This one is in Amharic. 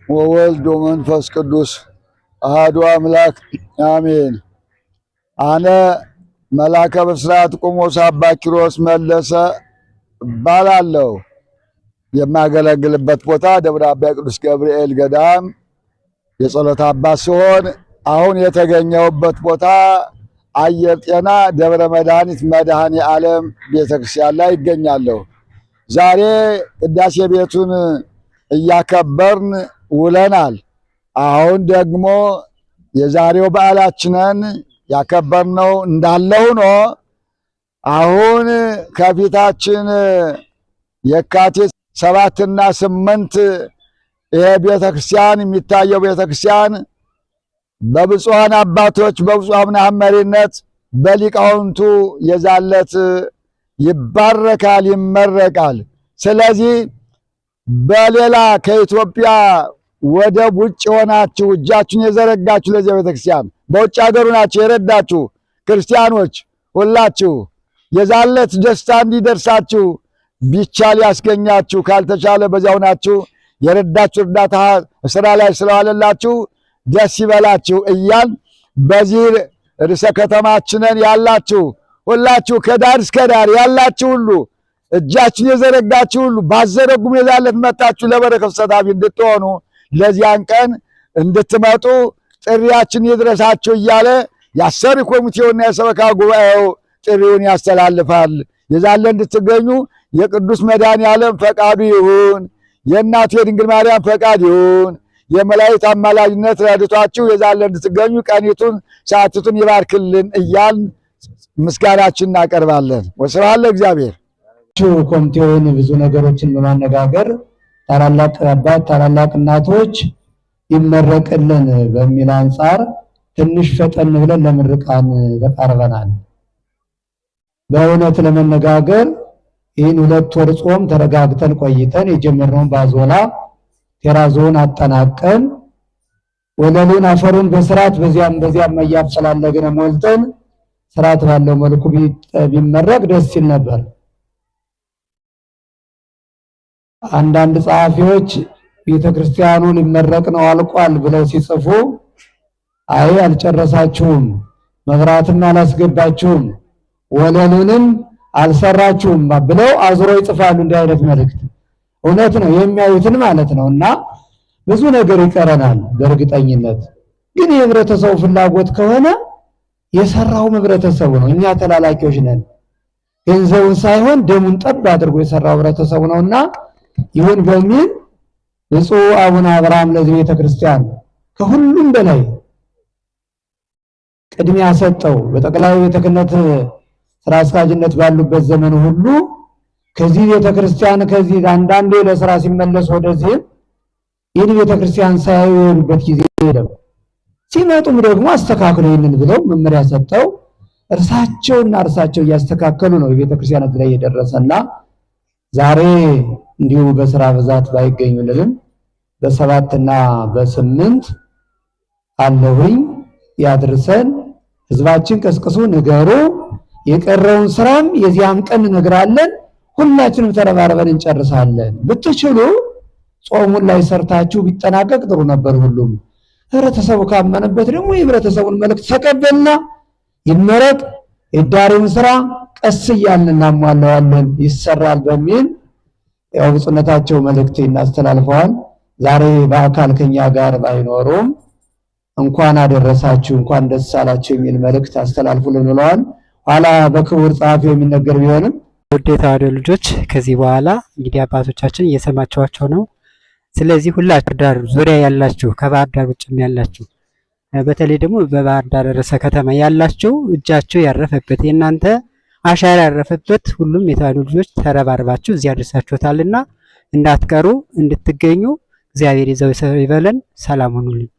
ወወልድ ወመንፈስ ቅዱስ አሐዱ አምላክ አሜን። አነ መላከ ብስራት ቆሞስ አባ ኪሮስ መለሰ እባላለሁ። የማገለግልበት ቦታ ደብረ አባ ቅዱስ ገብርኤል ገዳም የጸሎት አባት ሲሆን አሁን የተገኘሁበት ቦታ አየር ጤና ደብረ መድኃኒት መድኃኔ ዓለም ቤተክርስቲያን ላይ ይገኛለሁ። ዛሬ ቅዳሴ ቤቱን እያከበርን ውለናል። አሁን ደግሞ የዛሬው በዓላችንን ያከበርነው እንዳለ ሆኖ አሁን ከፊታችን የካቲት 7ና 8 ይሄ ቤተክርስቲያን የሚታየው ቤተክርስቲያን በብፁዓን አባቶች በብፁዕ አቡነ መሪነት በሊቃውንቱ የዛለት ይባረካል፣ ይመረቃል። ስለዚህ በሌላ ከኢትዮጵያ ወደ ውጭ ሆናችሁ እጃችሁን የዘረጋችሁ ለዚህ ቤተክርስቲያን በውጭ ሀገሩ ናችሁ የረዳችሁ ክርስቲያኖች ሁላችሁ የዛለት ደስታ እንዲደርሳችሁ ቢቻል ያስገኛችሁ፣ ካልተቻለ በዚያው ናችሁ የረዳችሁ እርዳታ ስራ ላይ ስለዋለላችሁ ደስ ይበላችሁ እያል በዚህ ርዕሰ ከተማችንን ያላችሁ ሁላችሁ ከዳር እስከ ዳር ያላችሁ ሁሉ እጃችሁን የዘረጋችሁ ሁሉ ባዘረጉም የዛለት መጣችሁ ለበረከት ተሳታፊ እንድትሆኑ ለዚያን ቀን እንድትመጡ ጥሪያችን ይድረሳችሁ እያለ የአሰሪ ኮሚቴውና የሰበካ ጉባኤው ጥሪውን ያስተላልፋል። የዛለት እንድትገኙ የቅዱስ መድኃኔዓለም ፈቃዱ ይሁን፣ የእናቱ የድንግል ማርያም ፈቃድ ይሁን፣ የመላእክት አማላጅነት ረድቷችሁ የዛለት እንድትገኙ ቀኒቱን ሰዓቲቱን ይባርክልን እያልን ምስጋናችን እናቀርባለን። ወስብሐት ለእግዚአብሔር። ኮሚቴውን ብዙ ነገሮችን በማነጋገር ታላላቅ አባት ታላላቅ እናቶች ይመረቅልን በሚል አንጻር ትንሽ ፈጠን ብለን ለምርቃን ተቃርበናል። በእውነት ለመነጋገር ይህን 2 ወር ጾም ተረጋግተን ቆይተን የጀመርነውን ባዞላ ቴራዞን አጠናቀን ወለሉን አፈሩን በስርዓት በዚያም እያፈላለግን ሞልተን ስርዓት ባለው መልኩ ቢመረቅ ደስ ይል ነበር። አንዳንድ ጸሐፊዎች ቤተክርስቲያኑ ሊመረቅ ነው አልቋል ብለው ሲጽፉ አይ አልጨረሳችሁም፣ መብራትም አላስገባችሁም፣ ወለሉንም አልሰራችሁም ብለው አዝሮ ይጽፋሉ። እንዲህ አይነት መልእክት እውነት ነው የሚያዩትን ማለት ነው። እና ብዙ ነገር ይቀረናል። በእርግጠኝነት ግን የህብረተሰቡ ፍላጎት ከሆነ የሰራው ህብረተሰቡ ነው። እኛ ተላላኪዎች ነን። ገንዘቡን ሳይሆን ደሙን ጠብ አድርጎ የሰራው ህብረተሰቡ ነውና ይሁን በሚል ብፁዕ አቡነ አብርሃም ለዚህ ቤተክርስቲያን ከሁሉም በላይ ቅድሚያ ሰጠው። በጠቅላይ ቤተ ክህነት ስራ አስኪያጅነት ባሉበት ዘመን ሁሉ ከዚህ ቤተክርስቲያን ከዚህ አንዳንዴ ለስራ ሲመለስ ወደዚህ ይህን ቤተክርስቲያን ሳያዩ የሄዱበት ጊዜ የለም። ሲመጡም ደግሞ አስተካክሉ ይህንን ብለው መመሪያ ሰጠው። እርሳቸው እያስተካከሉ ነው የቤተክርስቲያናት ላይ የደረሰና ዛሬ እንዲሁ በስራ ብዛት ባይገኙልንም በ7ና በ8 አለሁኝ ያድርሰን። ህዝባችን ቀስቅሱ፣ ንገሩ። የቀረውን ስራም የዚያም ቀን እንነግራለን። ሁላችንም ተረባርበን እንጨርሳለን። ብትችሉ ጾሙን ላይ ሰርታችሁ ቢጠናቀቅ ጥሩ ነበር። ሁሉም ህብረተሰቡ ካመነበት ደግሞ የህብረተሰቡን መልእክት ተቀበልና ይመረቅ። የዳሪውን ስራ ቀስ እያልን እናሟላዋለን፣ ይሰራል በሚል ያው ብፁዕነታቸው መልእክት እናስተላልፈዋል። ዛሬ በአካል ከኛ ጋር ባይኖሩም እንኳን አደረሳችሁ እንኳን ደስ አላችሁ የሚል መልእክት አስተላልፉልን ብለዋል። ኋላ በክቡር ጸሐፊው የሚነገር ቢሆንም ውድ የተዋሕዶ ልጆች ከዚህ በኋላ እንግዲህ አባቶቻችን እየሰማችኋቸው ነው። ስለዚህ ሁላችሁ ዳር ዙሪያ ያላችሁ ከባህር ዳር ውጭም ያላችሁ በተለይ ደግሞ በባህር ዳር ርዕሰ ከተማ ያላችሁ እጃችሁ ያረፈበት የእናንተ አሻራ ያረፈበት ሁሉም የተዋሕዶ ልጆች ተረባርባችሁ እዚያ ደርሳችሁታልና እንዳትቀሩ እንድትገኙ እግዚአብሔር ይዘው ይበለን። ሰላም ሁኑልኝ።